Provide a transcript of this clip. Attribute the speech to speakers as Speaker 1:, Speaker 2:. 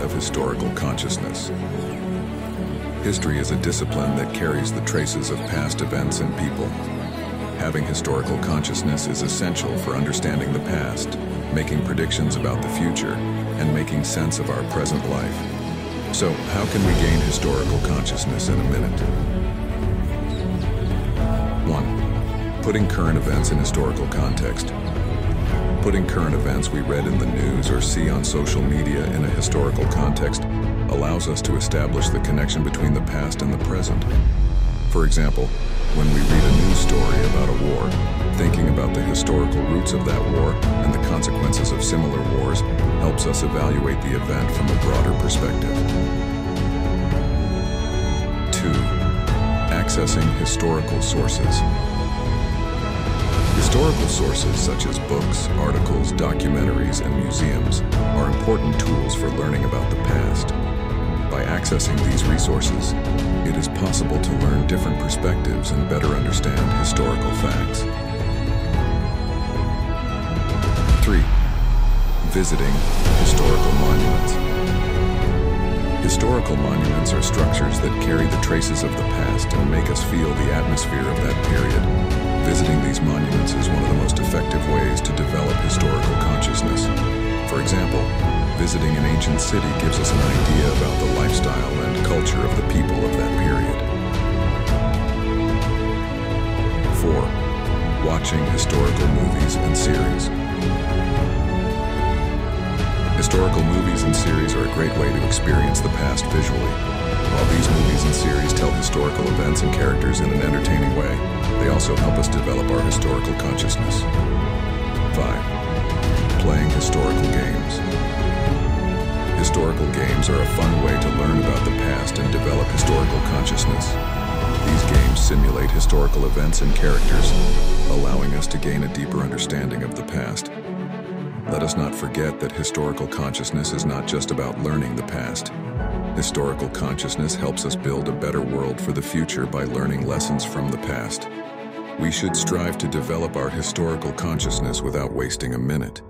Speaker 1: of historical consciousness. History is a discipline that carries the traces of past events and people. Having historical consciousness is essential for understanding the past, making predictions about the future, and making sense of our present life. So, how can we gain historical consciousness in a minute? 1. Putting current events in historical context. Putting current events we read in the news or see on social media in a historical context allows us to establish the connection between the past and the present. For example, when we read a news story about a war, thinking about the historical roots of that war and the consequences of similar wars helps us evaluate the event from a broader perspective. 2. Accessing historical sources. Historical sources such as books, articles, documentaries, and museums are important tools for learning about the past. By accessing these resources, it is possible to learn different perspectives and better understand historical facts. 3. Visiting historical monuments. Historical monuments are structures that carry the traces of the past and make us feel the atmosphere of that period. Visiting these monuments is one of the most effective ways to develop historical consciousness. For example, visiting an ancient city gives us an idea about the lifestyle and culture of the people of that period. 4. Watching historical movies and series. Historical movies and series are a great way to experience the past visually. While these movies and series tell historical events and characters in an entertaining way, they also help us develop our historical consciousness. 5. Playing historical games. Historical games are a fun way to learn about the past and develop historical consciousness. These games simulate historical events and characters, allowing us to gain a deeper understanding of the past. Let us not forget that historical consciousness is not just about learning the past. Historical consciousness helps us build a better world for the future by learning lessons from the past. We should strive to develop our historical consciousness without wasting a minute.